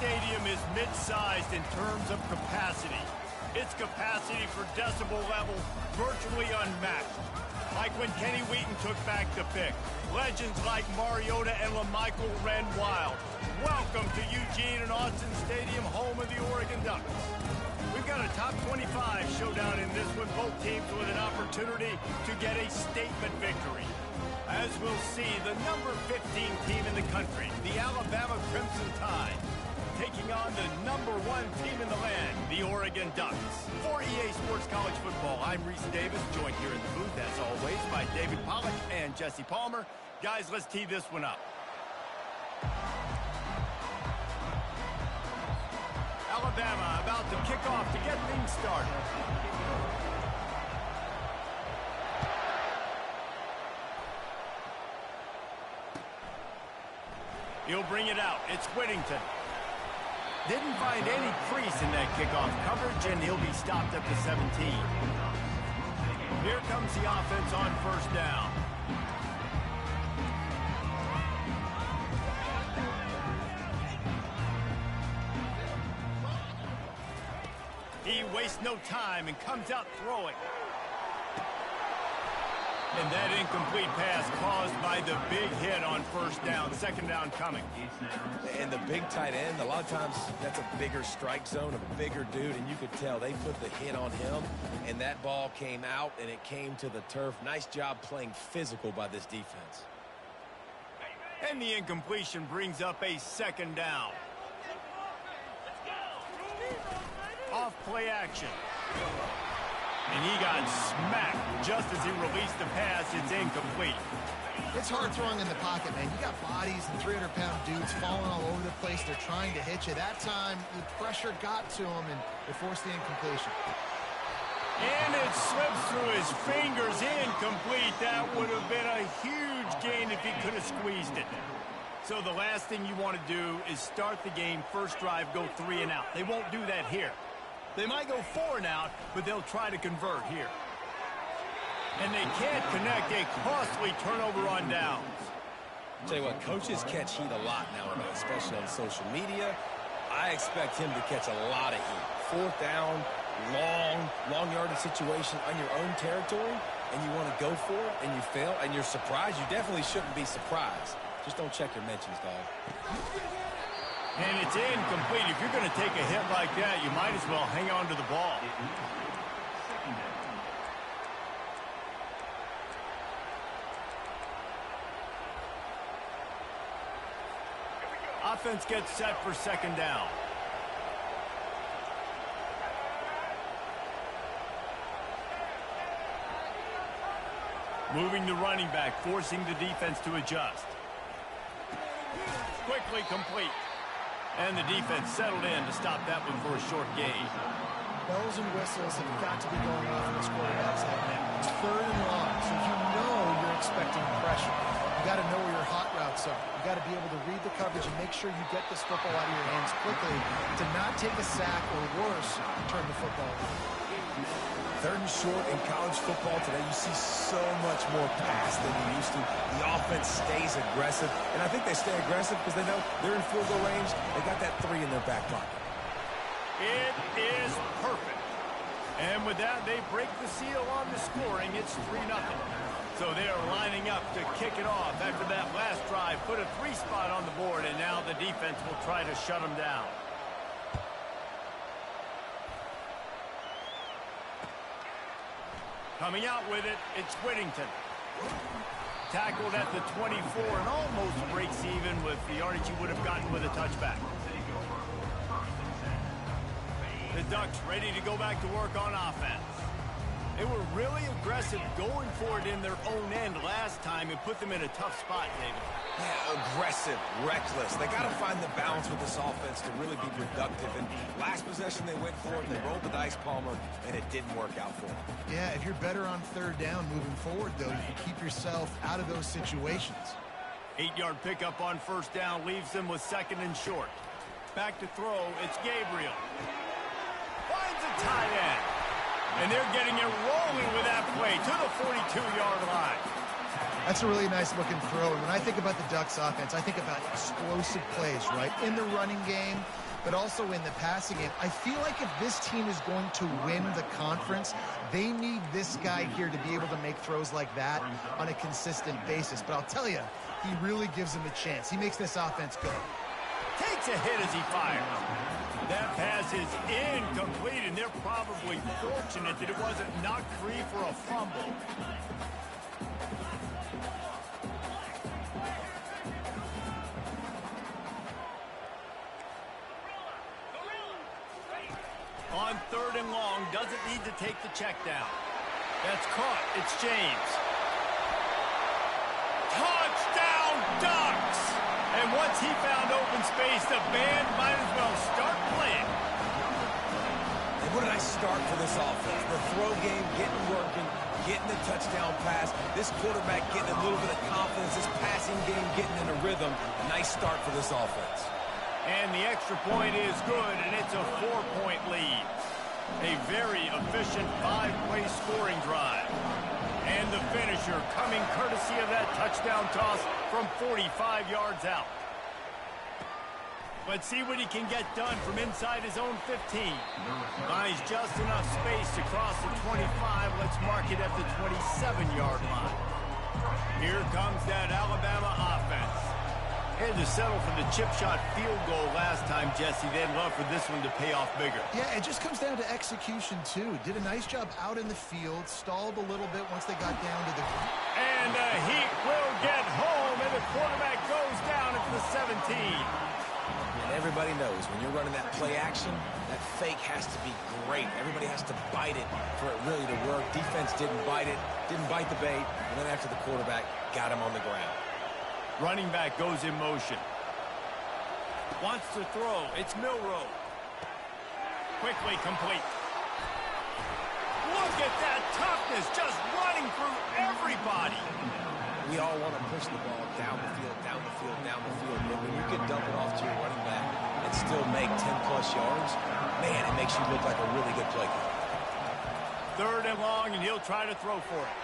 stadium is mid-sized in terms of capacity. Its capacity for decibel level virtually unmatched. Like when Kenny Wheaton took back the pick. Legends like Mariota and LaMichael ran wild. Welcome to Eugene and Austin Stadium, home of the Oregon Ducks. We've got a top 25 showdown in this one. Both teams with an opportunity to get a statement victory. As we'll see, the number 15 team in the country, the Alabama Crimson Tide, taking on the number 1 team in the land, the Oregon Ducks. For EA Sports College Football, I'm Reese Davis, joined here in the booth, as always, by David Pollack and Jesse Palmer. Guys, let's tee this one up. Alabama about to kick off to get things started. He'll bring it out. It's Whittington. Didn't find any crease in that kickoff coverage, and he'll be stopped at the 17. Here comes the offense on first down. He wastes no time and comes out throwing. And that incomplete pass caused by the big hit on first down. Second down coming. And the big tight end, a lot of times that's a bigger strike zone, a bigger dude, and you could tell they put the hit on him, and that ball came out, and it came to the turf. Nice job playing physical by this defense. And the incompletion brings up a second down. Off play action. And he got smacked just as he released the pass. It's incomplete. It's hard throwing in the pocket, man. You got bodies and 300-pound dudes falling all over the place. They're trying to hit you. That time, the pressure got to him, and it forced the incompletion. And it slips through his fingers. Incomplete. That would have been a huge gain if he could have squeezed it. So the last thing you want to do is start the game, first drive, go 3 and out. They won't do that here. They might go 4 and out, but they'll try to convert here. And they can't connect a costly turnover on downs. Tell you what, coaches catch heat a lot nowadays, especially on social media. I expect him to catch a lot of heat. 4th down, long yardage situation on your own territory, and you want to go for it, and you fail, and you're surprised. You definitely shouldn't be surprised. Just don't check your mentions, dog. And it's incomplete. If you're going to take a hit like that, you might as well hang on to the ball. Offense gets set for second down. Moving the running back, forcing the defense to adjust. Quickly complete. And the defense settled in to stop that one for a short gain. Bells and whistles have got to be going off in this quarterback's head now. It's 3rd and long, so you know you're expecting pressure. You got to know where your hot routes are. You got to be able to read the coverage and make sure you get this football out of your hands quickly to not take a sack or worse, turn the football over. 3rd and short in college football today, you see so much more pass than you used to. The offense stays aggressive, and I think they stay aggressive because they know they're in field goal range. They got that 3 in their back pocket. It is perfect. And with that, they break the seal on the scoring. It's 3-0. So they are lining up to kick it off after that last drive. Put a 3 spot on the board, and now the defense will try to shut them down. Coming out with it, it's Whittington. Tackled at the 24 and almost breaks even with the yardage he would have gotten with a touchback. The Ducks ready to go back to work on offense. They were really aggressive going for it in their own end last time and put them in a tough spot, David. Yeah, aggressive, reckless. They got to find the balance with this offense to really be productive. And last possession they went for it, they rolled the dice, Palmer, and it didn't work out for them. Yeah, if you're better on 3rd down moving forward, though, you can keep yourself out of those situations. 8-yard pickup on first down leaves them with 2nd and short. Back to throw, it's Gabriel. Finds a tight end. And they're getting it rolling with that play to the 42-yard line. That's a really nice-looking throw. And when I think about the Ducks offense, I think about explosive plays, right? In the running game, but also in the passing game. I feel like if this team is going to win the conference, they need this guy here to be able to make throws like that on a consistent basis. But I'll tell you, he really gives them a chance. He makes this offense go. Takes a hit as he fires. That pass is incomplete, and they're probably fortunate that it wasn't knocked free for a fumble. On 3rd and long, doesn't need to take the check down. That's caught. It's James. Touchdown, Ducks! And once he found open space, the band might as well start playing. And what did I start for this offense? The throw game getting working, getting the touchdown pass. This quarterback getting a little bit of confidence. This passing game getting in a rhythm. Nice start for this offense. And the extra point is good, and it's a 4-point lead. A very efficient 5-play scoring drive. And the finisher coming courtesy of that touchdown toss from 45 yards out. Let's see what he can get done from inside his own 15. Finds just enough space to cross the 25. Let's mark it at the 27-yard line. Here comes that Alabama offense. Had to settle for the chip shot field goal last time, Jesse. They'd love for this one to pay off bigger. Yeah, it just comes down to execution, too. Did a nice job out in the field, stalled a little bit once they got down to the... And the Heat will get home, and the quarterback goes down at the 17. And everybody knows when you're running that play action, that fake has to be great. Everybody has to bite it for it really to work. Defense didn't bite it, didn't bite the bait, and then after the quarterback got him on the ground. Running back goes in motion. Wants to throw. It's Milroe. Quickly complete. Look at that toughness, just running through everybody. We all want to push the ball down the field, down the field, down the field. But when you can dump it off to your running back and still make 10-plus yards, man, it makes you look like a really good play caller. 3rd and long, and he'll try to throw for it.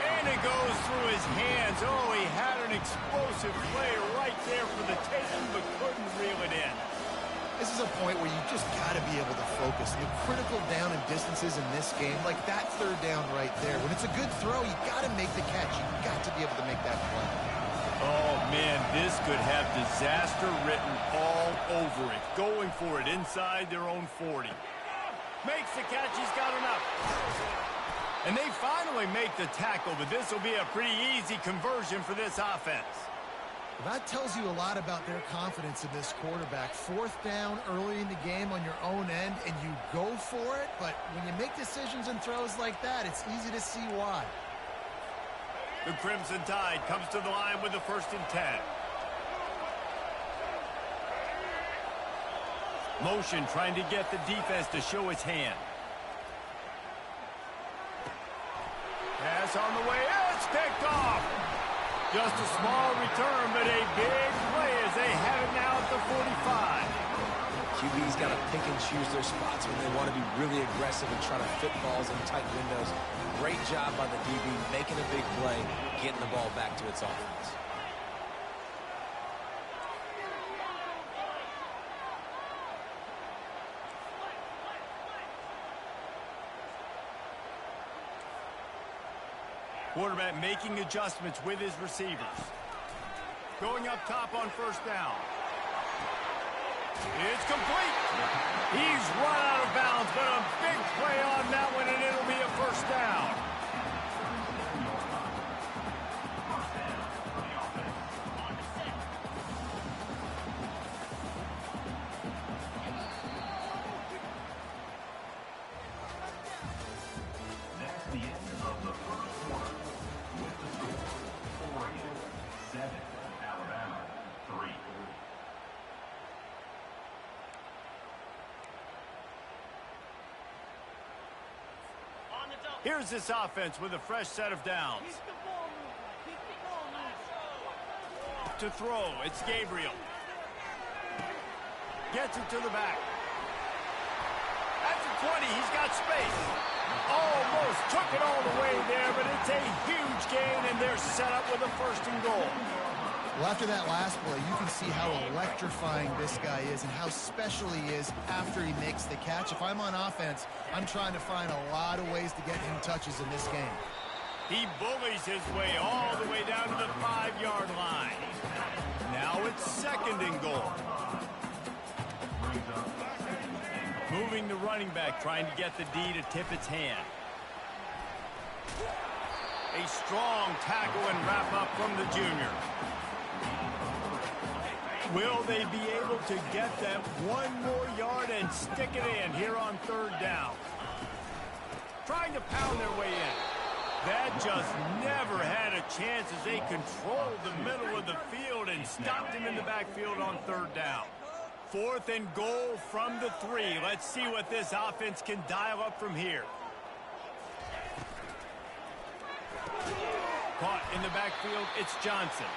And it goes through his hands. Oh, he had an explosive play right there for the taking, but couldn't reel it in. This is a point where you just got to be able to focus. The critical down and distances in this game, like that 3rd down right there. When it's a good throw, you got to make the catch. You got to be able to make that play. Oh, man, this could have disaster written all over it. Going for it inside their own 40. Makes the catch. He's got enough. And they finally make the tackle, but this will be a pretty easy conversion for this offense. Well, that tells you a lot about their confidence in this quarterback. 4th down early in the game on your own end, and you go for it, but when you make decisions and throws like that, it's easy to see why. The Crimson Tide comes to the line with the 1st and 10. Motion trying to get the defense to show its hand. Pass on the way. It's picked off. Just a small return, but a big play as they have it now at the 45. QB's got to pick and choose their spots when they want to be really aggressive and try to fit balls in tight windows. Great job by the DB making a big play, getting the ball back to its offense. Quarterback making adjustments with his receivers. Going up top on 1st down. It's complete. He's run out of bounds, but a big play on that one, and it'll be a 1st down. Here's this offense with a fresh set of downs. To throw, it's Gabriel. Gets it to the back. At the 20, he's got space. Almost took it all the way there, but it's a huge gain, and they're set up with a 1st and goal. Well, after that last play, you can see how electrifying this guy is and how special he is after he makes the catch. If I'm on offense, I'm trying to find a lot of ways to get him touches in this game. He bullies his way all the way down to the 5-yard line. Now it's 2nd and goal. Moving the running back, trying to get the D to tip its hand. A strong tackle and wrap up from the junior. Will they be able to get that 1 more yard and stick it in here on 3rd down? Trying to pound their way in. That just never had a chance as they controlled the middle of the field and stopped him in the backfield on 3rd down. 4th and goal from the 3. Let's see what this offense can dial up from here. Caught in the backfield, it's Johnson.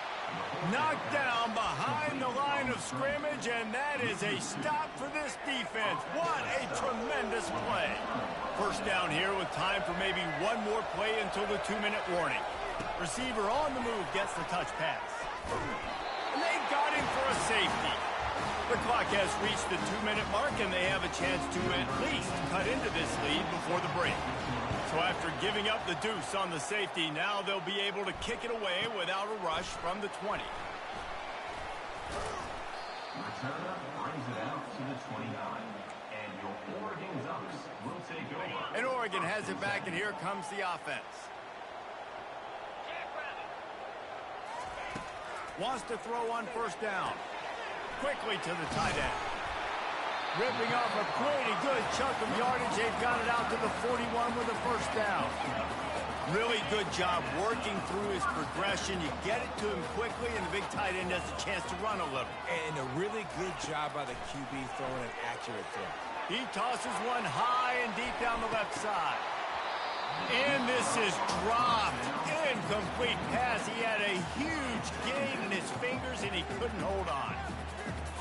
Knocked down behind the line of scrimmage, and that is a stop for this defense. What a tremendous play. 1st down here with time for maybe 1 more play until the 2-minute warning. Receiver on the move gets the touch pass. And they got him for a safety. The clock has reached the 2-minute mark, and they have a chance to at least cut into this lead before the break. So after giving up the deuce on the safety, now they'll be able to kick it away without a rush from the 20. Returner brings it out to the 29. And your Oregon Ducks will take over. And Oregon has it back, and here comes the offense. Wants to throw on 1st down. Quickly to the tight end. Ripping off a pretty good chunk of yardage. They've got it out to the 41 with a 1st down. Really good job working through his progression. You get it to him quickly, and the big tight end has a chance to run a little. And a really good job by the QB throwing an accurate throw. He tosses one high and deep down the left side. And this is dropped. Incomplete pass. He had a huge gain in his fingers, and he couldn't hold on.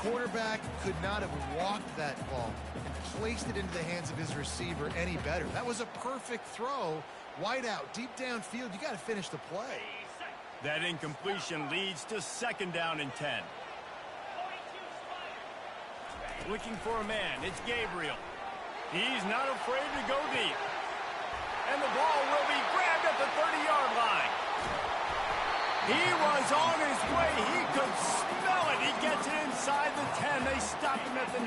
Quarterback could not have walked that ball and placed it into the hands of his receiver any better. That was a perfect throw. Wide out, deep downfield. You got to finish the play. That incompletion leads to 2nd down and 10. Looking for a man. It's Gabriel. He's not afraid to go deep. And the ball will be grabbed at the 30-yard line. He was on his way. He could smell it. He gets it inside the 10. They stop him at the 9.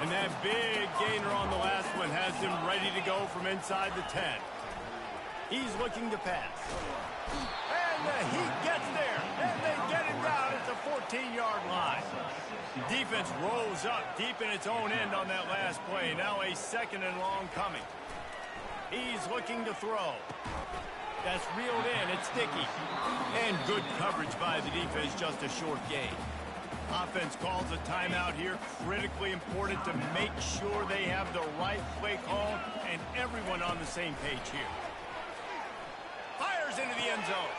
And that big gainer on the last one has him ready to go from inside the 10. He's looking to pass. And the Heat gets there. And they get him down at the 14-yard line. Defense rolls up deep in its own end on that last play. Now a 2nd and long coming. He's looking to throw. That's reeled in. It's sticky. And good coverage by the defense, just a short gain. Offense calls a timeout here. Critically important to make sure they have the right play call and everyone on the same page here. Fires into the end zone.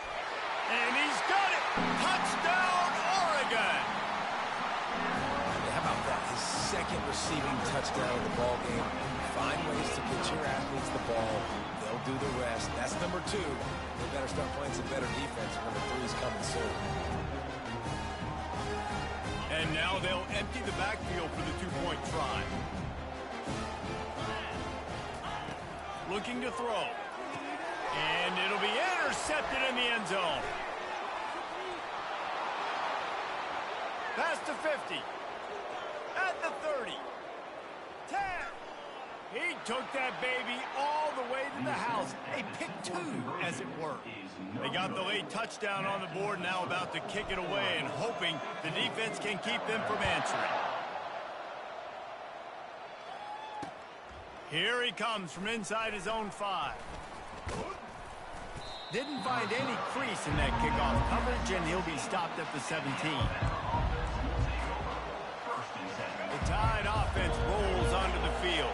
And he's got it. Touchdown, Oregon. How about that? His 2nd receiving touchdown of the ball game. Find ways to get your athletes the ball. They'll do the rest. That's number 2. They better start playing some better defense. Number 3 is coming soon. And now they'll empty the backfield for the 2-point try. Looking to throw. And it'll be intercepted in the end zone. Pass to 50. At the 30. 10. He took that baby all the way to the house. A pick 2, as it were. They got the late touchdown on the board, now about to kick it away and hoping the defense can keep them from answering. Here he comes from inside his own 5. Didn't find any crease in that kickoff coverage, and he'll be stopped at the 17. The Tide offense rolls onto the field.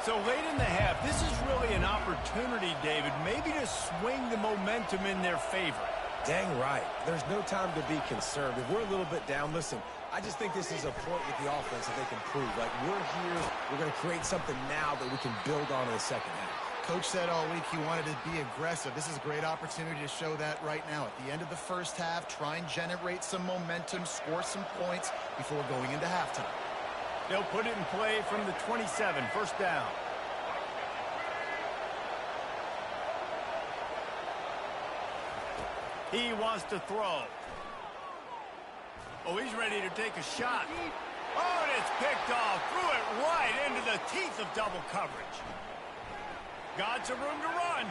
So late in the half, this is really an opportunity, David, maybe to swing the momentum in their favor. Dang right. There's no time to be concerned. If we're a little bit down, listen, I just think this is a point with the offense that they can prove. Like, we're here, we're going to create something now that we can build on in the second half. Coach said all week he wanted to be aggressive. This is a great opportunity to show that right now. At the end of the first half, try and generate some momentum, score some points before going into halftime. They'll put it in play from the 27, first down. He wants to throw. Oh, he's ready to take a shot. Oh, and it's picked off. Threw it right into the teeth of double coverage. Got some room to run.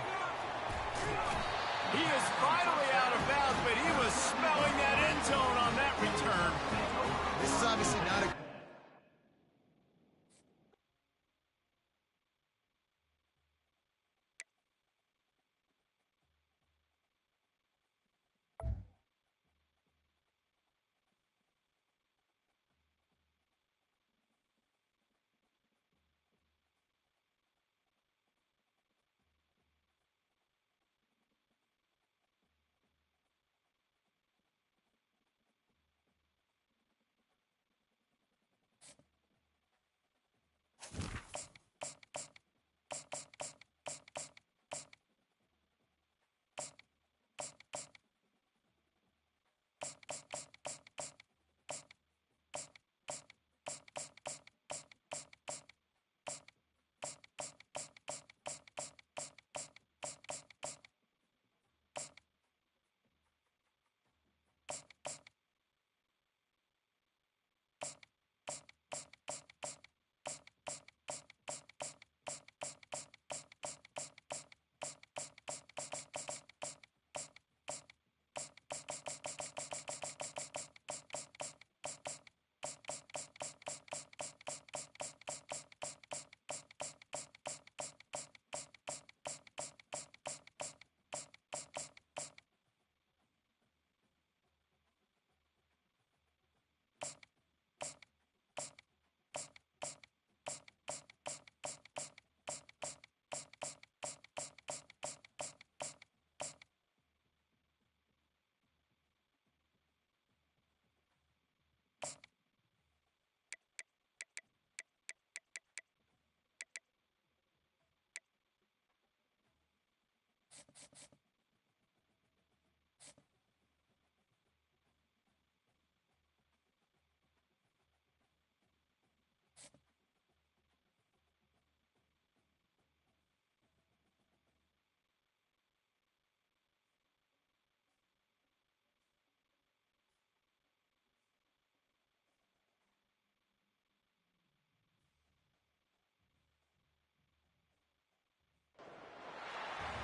He is finally out of bounds, but he was smelling that end zone on that return. This is obviously not a...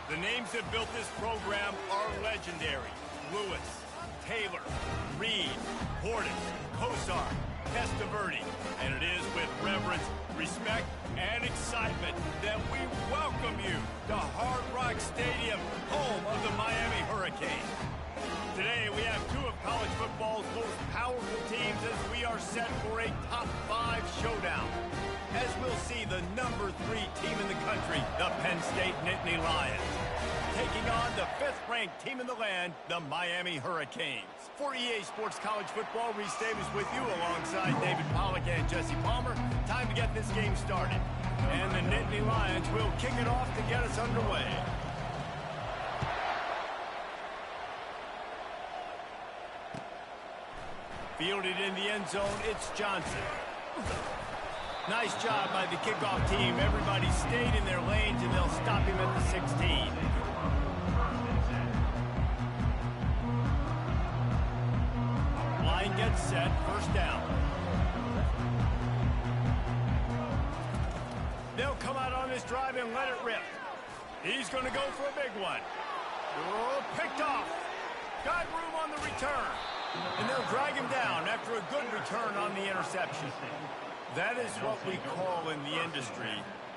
The names that built this program are legendary. Lewis, Taylor, Reed, Portis, Kosar, Testaverde. And it is with reverence, respect, and excitement that we welcome you to Hard Rock Stadium, home of the Miami Hurricanes. Today, we have two of college football's most powerful teams as we are set for a top 5 showdown. As we'll see the number 3 team in the country, the Penn State Nittany Lions, taking on the 5th-ranked team in the land, the Miami Hurricanes. For EA Sports College Football, Reese Davis with you alongside David Pollack and Jesse Palmer. Time to get this game started. And the Nittany Lions will kick it off to get us underway. Fielded in the end zone, it's Johnson. Nice job by the kickoff team. Everybody stayed in their lanes, and they'll stop him at the 16. Line gets set, first down. They'll come out on this drive and let it rip. He's going to go for a big one. Oh, picked off. Got room on the return. And they'll drag him down after a good return on the interception. That is what we call in the industry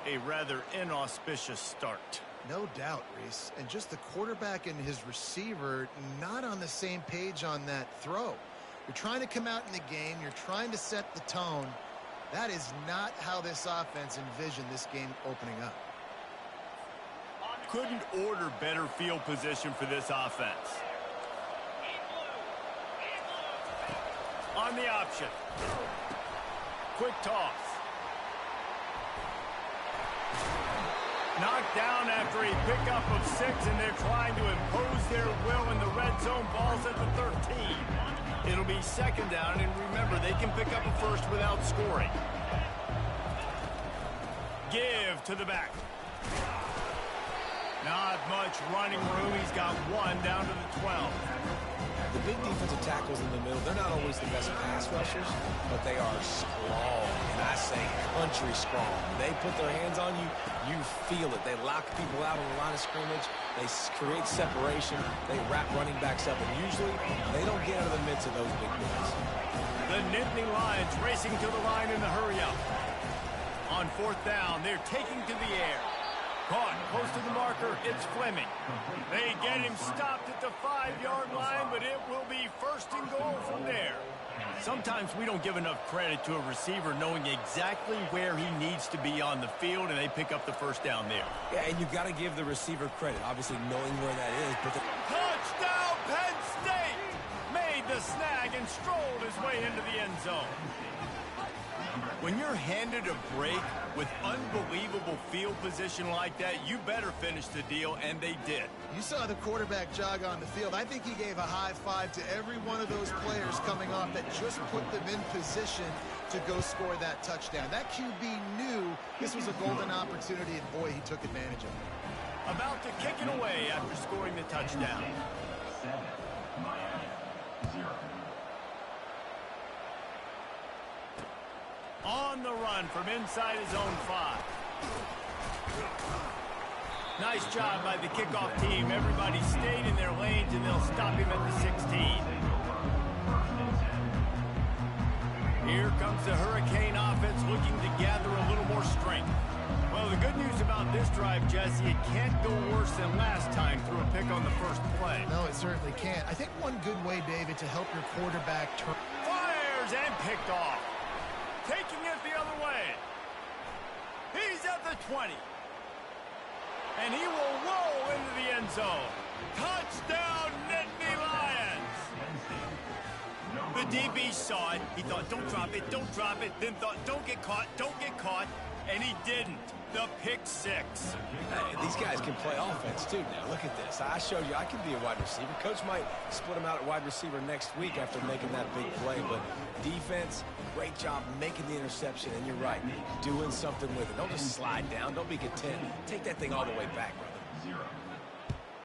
a rather inauspicious start. No doubt, Reese. And just the quarterback and his receiver not on the same page on that throw. You're trying to come out in the game. You're trying to set the tone. That is not how this offense envisioned this game opening up. Couldn't order better field position for this offense. On the option. Quick toss. Knocked down after a pickup of 6, and they're trying to impose their will in the red zone. Ball's at the 13. It'll be second down, and remember, they can pick up a first without scoring. Give to the back. Not much running room. He's got 1 down to the 12. The big defensive tackles in the middle, they're not always the best pass rushers, but they are strong, and I say country strong. When they put their hands on you, you feel it. They lock people out on the line of scrimmage. They create separation. They wrap running backs up, and usually they don't get out of the midst of those big guys. The Nittany Lions racing to the line in the hurry-up. On 4th down, they're taking to the air. Caught close to the marker, it's Fleming. They get him stopped at the 5-yard line, but it will be 1st and goal from there. Sometimes we don't give enough credit to a receiver knowing exactly where he needs to be on the field, and they pick up the 1st down there. Yeah, and you've got to give the receiver credit, obviously knowing where that is. But Touchdown, Penn State! Made the snag and strolled his way into the end zone. When you're handed a break with unbelievable field position like that, you better finish the deal, and they did. You saw the quarterback jog on the field. I think he gave a high five to every one of those players coming off that just put them in position to go score that touchdown. That QB knew this was a golden opportunity, and boy, he took advantage of it. About to kick it away after scoring the touchdown. 7, Miami, 0. On the run from inside his own 5. Nice job by the kickoff team. Everybody stayed in their lanes, and they'll stop him at the 16. Here comes the Hurricane offense looking to gather a little more strength. Well, the good news about this drive, Jesse, it can't go worse than last time through a pick on the first play. No, it certainly can't. I think one good way, David, to help your quarterback turn... Fires and picked off. Taking it the other way. He's at the 20. And he will roll into the end zone. Touchdown, Nittany Lions. The DB saw it. He thought, don't drop it, don't drop it. Then thought, don't get caught, don't get caught. And he didn't. The pick 6. Hey, these guys can play offense, too. Now, look at this. I showed you I can be a wide receiver. Coach might split him out at wide receiver next week after making that big play. But defense, great job making the interception. And you're right, doing something with it. Don't just slide down. Don't be content. Take that thing all the way back, brother. 0.